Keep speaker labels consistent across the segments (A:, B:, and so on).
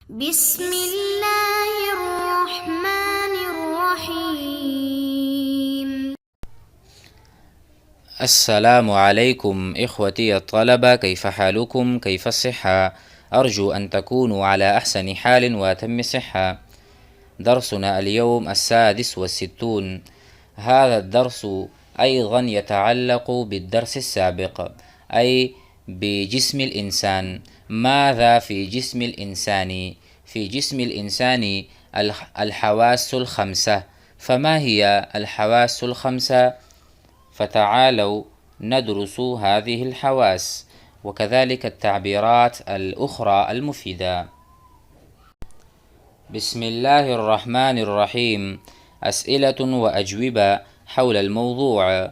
A: بسم الله الرحمن الرحيم.
B: السلام عليكم إخوتي الطلبة، كيف حالكم؟ كيف الصحة؟ أرجو أن تكونوا على أحسن حال وأتم صحة. درسنا اليوم 66. هذا الدرس أيضا يتعلق بالدرس السابق، أي بجسم الإنسان. ماذا في جسم الإنسان؟ في جسم الإنسان الحواس الخمسة. فما هي الحواس الخمسة؟ فتعالوا ندرس هذه الحواس وكذلك التعبيرات الأخرى المفيدة. بسم الله الرحمن الرحيم. أسئلة وأجوبة حول الموضوع.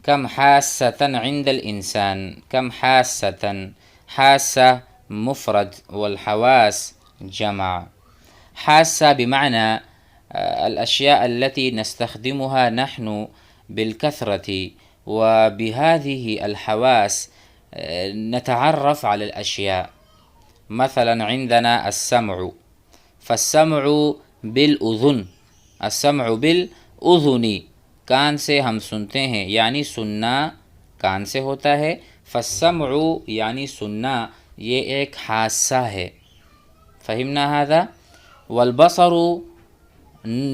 B: كم حاسة عند الإنسان؟ كم حاسة؟ حاسة مفرد والحواس جمع. حاسة بمعنى الأشياء التي نستخدمها نحن بالكثرة، وبهذه الحواس نتعرف على الأشياء. مثلا عندنا السمع، فالسمع بالأذن، السمع بالأذن، کان سے ہم سنتے ہیں، یعنی سننا کان سے ہوتا ہے. فالسمع یعنی سننا یہ ایک حاسہ ہے. فہمنا هذا. والبصر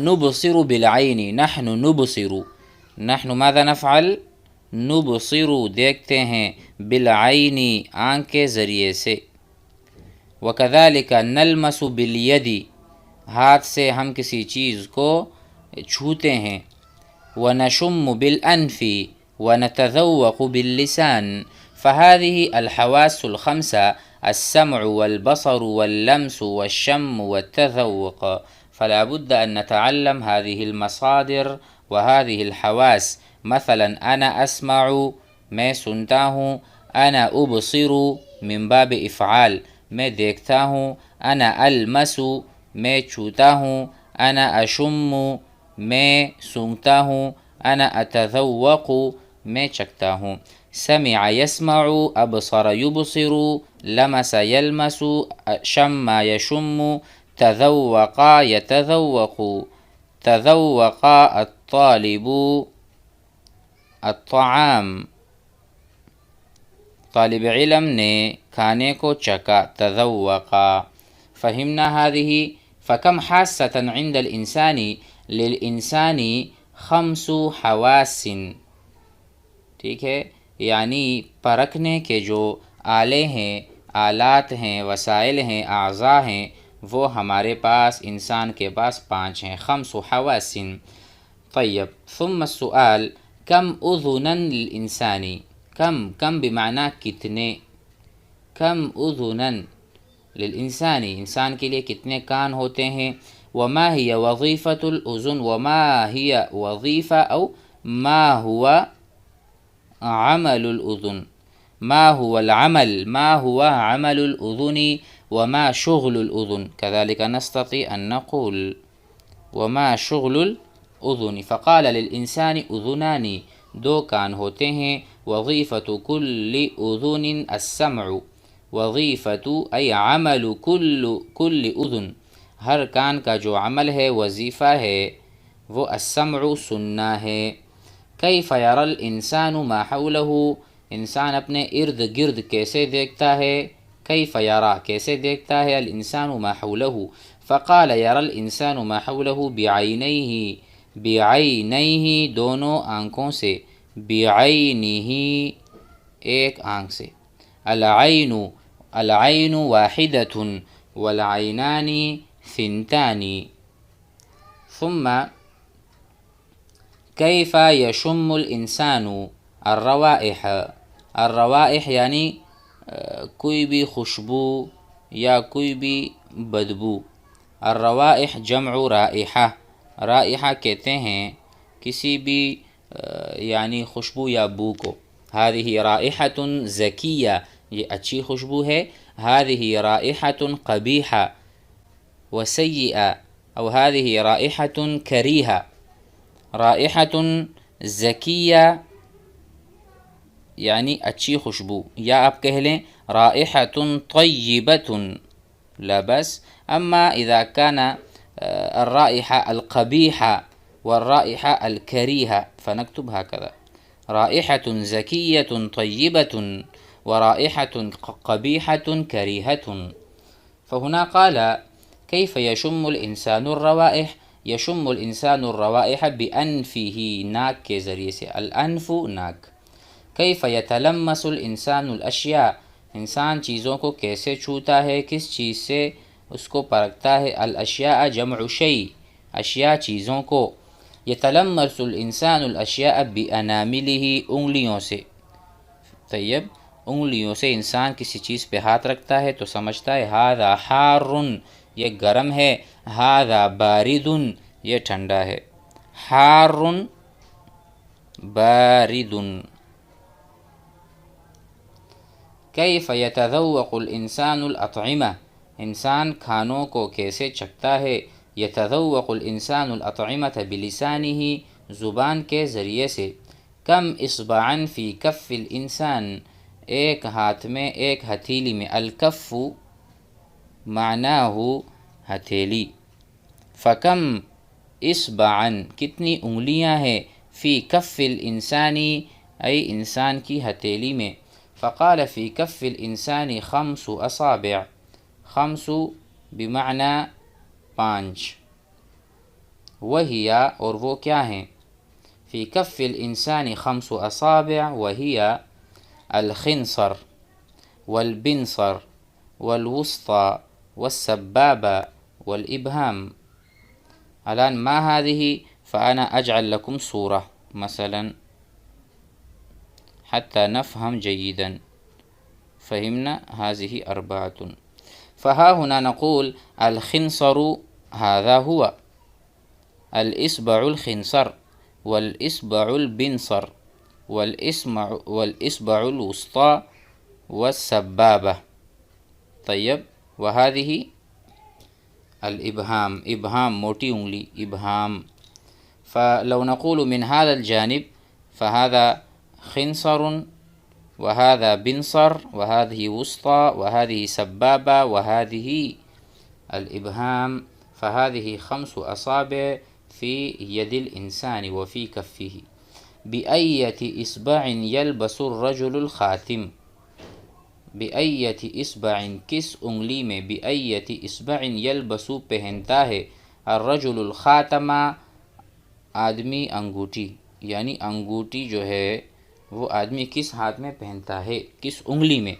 B: نبصر بالعین، نحن نبصر، نحن ماذا نفعل؟ نبصر دیکھتے ہیں، بالعین آنکھ کے ذریعے سے. وکذالک نلمس بالید، ہاتھ سے ہم کسی چیز کو چھوتے ہیں. ونشم بالأنف ونتذوق باللسان. فهذه الحواس الخمسة السمع والبصر واللمس والشم والتذوق. فلا بد أن نتعلم هذه المصادر وهذه الحواس. مثلا أنا أسمع، میں سنتا ہوں. أنا أبصر من باب افعال، میں دیکھتا ہوں. أنا ألمس، میں چھوتا ہوں. أنا أشم، میں سونگتا ہوں. أنا أتذوق، میں چکھتا ہوں. سمع يسمع، أبصر يبصر، لمس يلمس، شم يشم، تذوق يتذوق. تذوق الطالب الطعام، طالب علم نے کھانے کو چکا. تذوق. فهمنا هذه. فكم حاسة عند الإنسان؟ للإنسان 5 حواس. ٹھیک ہے، یعنی پرکھنے کے جو آلے ہیں، آلات ہیں، وسائل ہیں، اعضاء ہیں، وہ ہمارے پاس، انسان کے پاس 5 ہیں. 5 حواس. طيب، ثم السؤال كم أذنا للإنسان؟ کم بمعنی کتنے. کم اذنا للإنسان، انسان کے لیے کتنے کان ہوتے ہیں. وما هي وظيفة الأذن؟ وما هي وظيفة أو ما هو عمل الأذن؟ ما هو العمل؟ ما هو عمل الأذن وما شغل الأذن؟ كذلك نستطيع أن نقول وما شغل الأذن. فقال للإنسان أذنان، 2 کان ہوتے ہیں. وظيفة كل أذن السمع. وظيفة أي عمل كل أذن، ہر کان کا جو عمل ہے، وظیفہ ہے، وہ السمع سننا ہے. كيف يرى الإنسان ما حوله؟ انسان اپنے ارد گرد کیسے دیکھتا ہے. كيف يرى، کیسے دیکھتا ہے. الإنسان ما حوله. فقال يرى الإنسان ما حوله بعينيه. بعينيه دونوں آنکھوں سے. بعينه ایک آنکھ سے. العين، العين واحدة والعينان ثنتان. ثم كيف يشم الإنسان الروائح؟ الروائح یعنی کوئی بھی خوشبو یا کوئی بھی بدبو. الروائح جمع رائحہ. رائحہ کہتے ہیں کسی بھی یعنی خوشبو یا بو کو. هذه رائحة زکیہ، یہ اچھی خوشبو ہے. هذه رائحة قبیحہ وسیئہ، او هذه رائحة کریہہ. رائحة زکیہ یعنی اچھی خوشبو، یا آپ کہہ لیں رائحة طیبة، لا بأس. أما إذا كان الرائحة القبيحة والرائحة الكريهة فنكتب هكذا: رائحة زكية طيبة ورائحة قبيحة كريهة. فهنا قال: كيف يشم الإنسان الروائح؟ يشم الإنسان الروائح بأنفه، ناک کے ذریعے سے، الأنف ناک. كيف يتلمس الإنسان الأشياء؟ انسان چیزوں کو کیسے چھوتا ہے، کس چیز سے اس کو پرکھتا ہے؟ الاشیاء جمع شیء، اشیاء چیزوں کو. یتلمس الانسان الاشیاء باناملہ، انگلیوں سے. طیب، انگلیوں سے انسان کسی چیز پہ ہاتھ رکھتا ہے تو سمجھتا ہے ھذا حار، یہ گرم ہے، ھذا بارد، یہ ٹھنڈا ہے. حار بارد. کیف یتذوق الانسان الاطعمہ؟ انسان کھانوں کو کیسے چکھتا ہے؟ یتذوق الانسان الاطعمۃ بلسانہ، زبان کے ذریعے سے. کم اصبعا فی کف الانسان، ایک ہاتھ میں، ایک ہتھیلی میں. الکف معناہ ہتھیلی. فکم اصبعا، کتنی انگلیاں ہیں، فی کف الانسانی، ای انسان کی ہتھیلی میں. فقال فی کف الانسان 5 اصابع، 5 بمعنی 5. وہی، اور وہ کیا ہیں؟ فی کف الانسان 5 اصابع وہی الخنصر والبنصر والوسطى والسبابة والإبهام. الآن ما هذه؟ فأنا أجعل لكم صورة مثلا حتى نفهم جيدا. فهمنا؟ هذه 4. فها هنا نقول الخنصر هذا هو الإصبع الخنصر، والإصبع البنصر، والإصبع الوسطى والسبابة. طيب، وهذه الإبهام، إبهام موٹی انگلی، إبهام. فلو نقول من هذا الجانب فهذا خنصر وهذا بنصر وهذه وسطى وهذه سبابة وهذه الإبهام، فهذه 5 أصابع في يد الإنسان وفي كفه. بأية إصبع يلبس الرجل الخاتم؟ بأية إصبع، کس انگلی میں؟ بأية إصبع يلبس پہنتا ہے، الرجل الخاتم، آدمی انگوٹھی. یعنی انگوٹھی جو ہے وہ آدمی کس ہاتھ میں پہنتا ہے، کس انگلی میں؟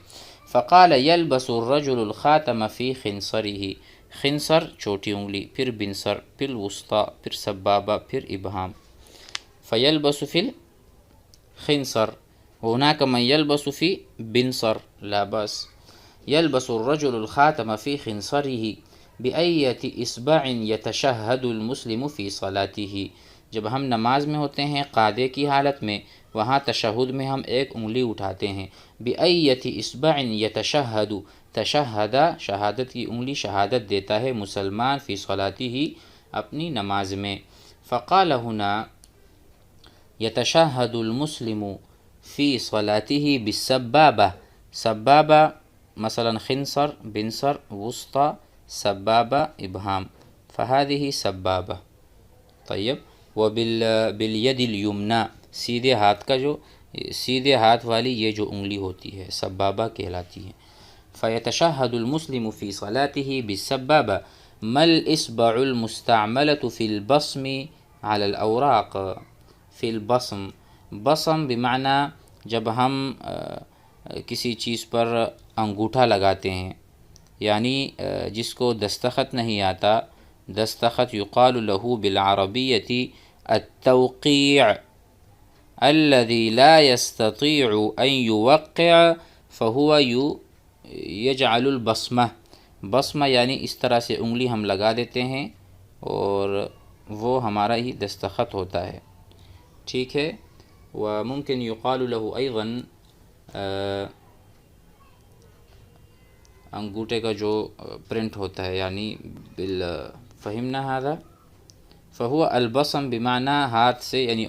B: فقال يلبس الرجل الخاتم في خنصره، خنصر چھوٹی انگلی، پھر بنصر، پھر وسطی، پھر سبابہ، پھر ابہام. فيلبس في الخنصر، وهناك من يلبس في بنصر، لا بأس. يلبس الرجل الخاتم في خنصره. بأية إصبع يتشهد المسلم في صلاته، جب ہم نماز میں ہوتے ہیں قعدے کی حالت میں، وہاں تشہد میں ہم ایک انگلی اٹھاتے ہیں. بأية إصبع يتشهد، تشہد شہادت کی انگلی، شہادت دیتا ہے مسلمان، فی صلاته اپنی نماز میں. فقال هنا يتشهد المسلم في صلاته بالسبابة، سبابة مثلا خنصر، بنصر، وسطى، سبابة، إبهام، فهذه سبابة. طيب، وباليد اليمنى، سیدھے ہاتھ کا جو، سیدھے ہاتھ والی یہ جو انگلی ہوتی ہے سبابہ کہلاتی ہے. فيتشهد المسلم في صلاته بالسبابة. ما الإصبع المستعملة في البصم على الأوراق؟ في البصم، بصم بمعنی جب ہم کسی چیز پر انگوٹھا لگاتے ہیں، یعنی جس کو دستخط نہیں آتا، دستخط يقال له بالعربية التوقيع. الذي لا يستطيع أن يوقع فهو يجعل البصمة. بصمہ یعنی اس طرح سے انگلی ہم لگا دیتے ہیں اور وہ ہمارا ہی دستخط ہوتا ہے. ٹھیک ہے. وممكن يقال له أيضا انگوٹھے کا جو پرنٹ ہوتا ہے، یعنی فہمنا هذا؟ فهو البصم بمعنی ہاتھ سے، یعنی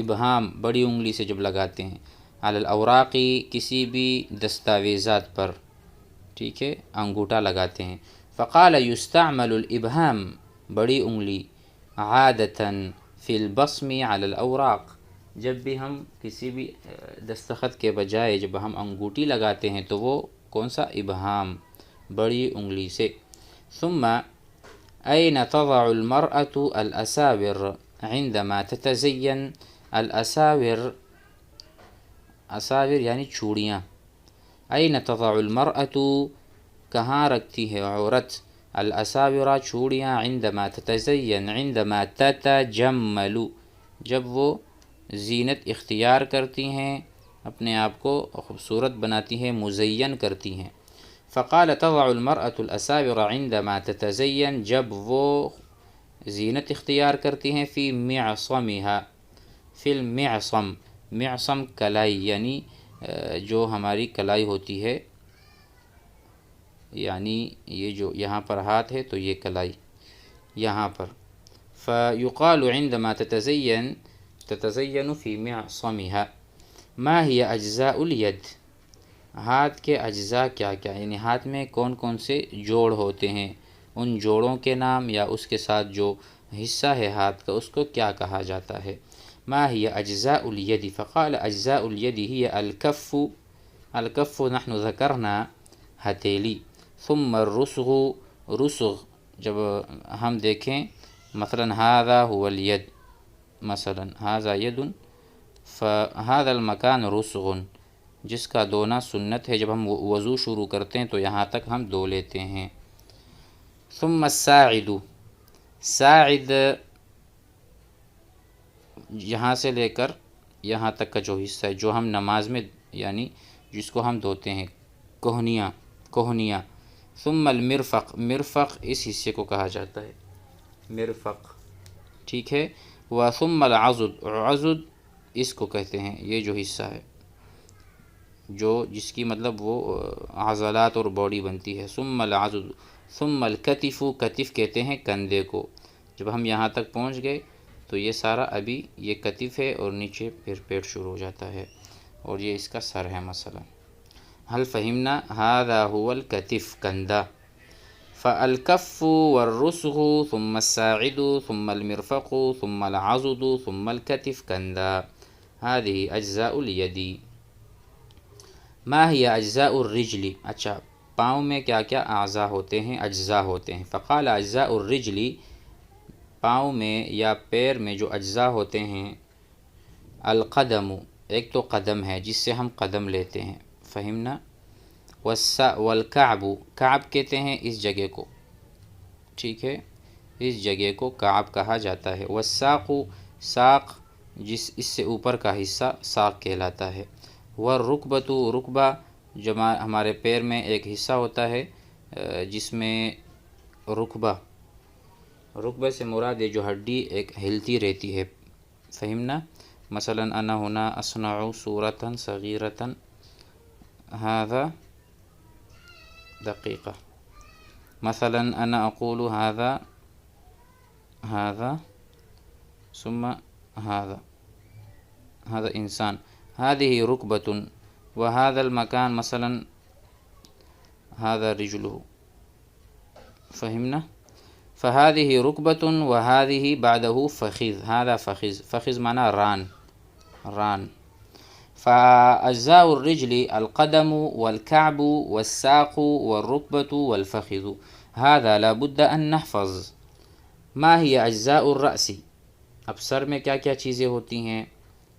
B: ابہام بڑی انگلی سے جب لگاتے ہیں، علی الاوراق کسی بھی دستاویزات پر. ٹھیک ہے، انگوٹھا لگاتے ہیں. فقال یستعمل الابہام، بڑی انگلی، عادتاً فی البصم علی الاوراق، جب بھی ہم کسی بھی دستخط کے بجائے جب ہم انگوٹھی لگاتے ہیں تو وہ کون سا؟ ابہام، بڑی انگلی سے. ثم أين تضع المرأة الأساور عندما تتزين؟ الأساور، اساور یعنی چوڑیاں. أين تضع المرأة، کہاں رکھتی ہے عورت، الأساور چوڑیاں، عندما تتزین، عندما تتجمل، جب وہ زینت اختیار کرتی ہیں، اپنے آپ کو خوبصورت بناتی ہیں، مزین کرتی ہیں. فقال تضع المرأة الأساور عندما تتزین، جب وہ زینت اختیار کرتی ہیں، فی معصمها، فی المعصم، معصم کلائی، یعنی جو ہماری کلائی ہوتی ہے، یعنی یہ جو یہاں پر ہاتھ ہے تو یہ کلائی یہاں پر. فیقال عندما تتزین، تتزین فی معصمها. ما هي اجزاء الید، ہاتھ کے اجزاء کیا کیا، یعنی ہاتھ میں کون کون سے جوڑ ہوتے ہیں، ان جوڑوں کے نام یا اس کے ساتھ جو حصہ ہے ہاتھ کا اس کو کیا کہا جاتا ہے. ما هي اجزاء الید، فقال اجزاء الید هي الکف، الکف نحن ذکرنا ہتھیلی. ثم الرسغ، رسغ جب ہم دیکھیں مثلا هذا هو الید، مثلا هذا ید، فهذا المکان رسغ، جس کا دھونا سنت ہے، جب ہم وضو شروع کرتے ہیں تو یہاں تک ہم دھو لیتے ہیں. ثم الساعد، ساعد یہاں سے لے کر یہاں تک کا جو حصہ ہے جو ہم نماز میں یعنی جس کو ہم دھوتے ہیں، کوہنیاں، کوہنیاں. ثم المرفق، مرفق اس حصے کو کہا جاتا ہے، مرفق، ٹھیک ہے. وثم العضد، عضد اس کو کہتے ہیں، یہ جو حصہ ہے جو جس کی مطلب وہ عضلات اور باڈی بنتی ہے. ثم العضد. ثم الکتف، کتف کہتے ہیں کندھے کو. جب ہم یہاں تک پہنچ گئے تو یہ سارا ابھی یہ کتف ہے اور نیچے پھر پیٹ شروع ہو جاتا ہے اور یہ اس کا سر ہے مثلا. هل فهمنا؟ هذا هو الکتف، کندھا. فالکف والرسغ ثم الساعد ثم المرفق ثم العضد ثم الکتف، کندھا. هذه اجزاء الید. ما هي اجزاء الرجل، اچھا پاؤں میں کیا کیا اعضاء ہوتے ہیں، اجزاء ہوتے ہیں. فقال اجزاء الرجل، پاؤں میں یا پیر میں جو اجزاء ہوتے ہیں، القدم، ایک تو قدم ہے جس سے ہم قدم لیتے ہیں، فہمنا. والکعب، کعب کہتے ہیں اس جگہ کو، ٹھیک ہے، اس جگہ کو کعب کہا جاتا ہے. والساق، ساق جس اس سے اوپر کا حصہ ساق کہلاتا ہے. والرکبۃ، رکبہ جو ہمارے پیر میں ایک حصہ ہوتا ہے جس میں رکبہ، رکبہ سے مراد ہے جو ہڈی ایک ہلتی رہتی ہے، فہمنا. مثلا انا هنا اصنع صورة صغيرة، هذا دقیقہ. مثلا انا اقول هذا، هذا ثم هذا، هذا انسان. هذه ركبة. وهذا المكان مثلا هذا رجله، فهمنا. فهذه ركبة وهذه بعده فخذ، هذا فخذ، فخذ معنى ران، ران. فأجزاء الرجل القدم والكعب والساق والركبة والفخذ. هذا لا بد أن نحفظ. ما هي أجزاء الرأس، اب سر میں کیا کیا چیزیں ہوتی ہیں.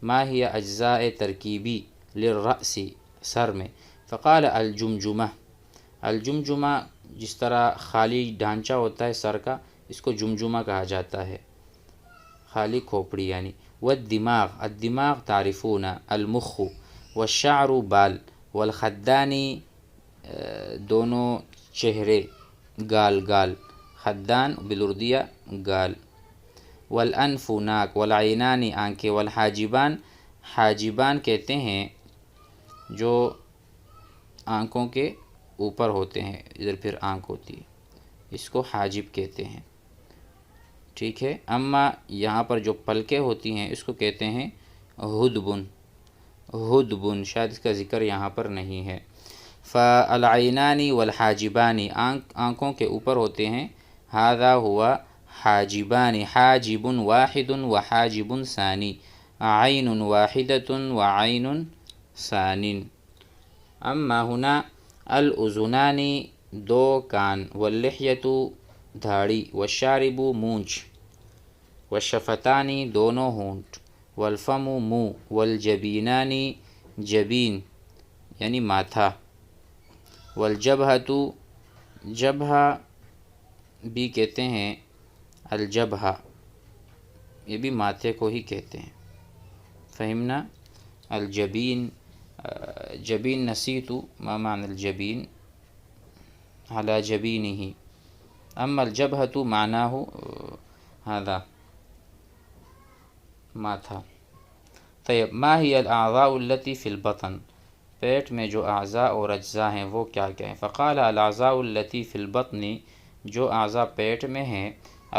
B: ما هي اجزاء ترکیبی للرأس، سر میں. فقال الجمجمہ، الجمجمہ جس طرح خالی ڈھانچہ ہوتا ہے سر کا اس کو جمجمہ کہا جاتا ہے، خالی کھوپڑی یعنی. والدماغ، الدماغ تعرفون، المخ. والشعر، بال. والخدان، دونوں چہرے، گال، گال، خدان بالاردیہ گال. والانف، ناک. والعینان، آنکھیں. والحاجبان، حاجبان کہتے ہیں جو آنکھوں کے اوپر ہوتے ہیں، ادھر پھر آنکھ ہوتی ہے، اس کو حاجب کہتے ہیں، ٹھیک ہے. اما یہاں پر جو پلکیں ہوتی ہیں اس کو کہتے ہیں ہدبن، ہدبن، شاید اس کا ذکر یہاں پر نہیں ہے. فالعینانی والحاجبانی، آنکھوں کے اوپر ہوتے ہیں، ھذا ہوا حاجبانی، حاجب واحد وحاجب ثانی، عین واحدۃ وعین ثان۔ اما ہنا الاذنانی، دو کان، واللحیۃ دھاڑی، والشارب مونچھ، والشفتانی دونوں ہونٹ، والفم منہ، والجبینانی جبین یعنی ماتھا، والجبہۃ جبہہ بھی کہتے ہیں الجبہہ، یہ بھی ماتھے کو ہی کہتے ہیں۔ فہمنا الجبین، جبین نسیت ما معنی الجبین، علی جبینہ، اما الجبہۃ معناہ ھذا ماتھا۔ طیب ما ہی الاعضاء التی فی البطن، پیٹ میں جو اعضاء اور اجزاء ہیں وہ کیا کیا ہیں؟ فقال الاعضاء التی فی البطن، جو اعضاء پیٹ میں ہیں،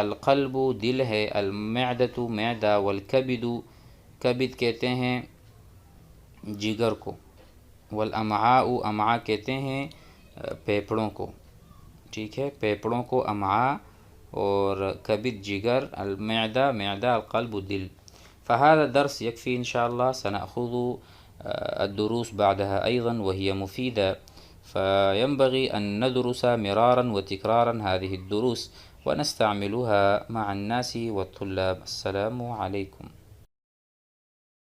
B: القلب دل ہے، المعدۃ معدہ، والکبد کبد کہتے ہیں جگر کو، والامعاء امعاء کہتے ہیں پھیپھڑوں کو، ٹھیک ہے، پھیپھڑوں کو امعاء، اور کبد جگر، المعدہ معدہ، القلب دل۔ فهذا الدرس يكفي إن شاء الله، سنأخذ الدروس بعدها أيضا وهي مفيدة، فينبغي أن ندرس مرارا وتكرارا هذه الدروس ونستعملها مع الناس والطلاب. السلام عليكم.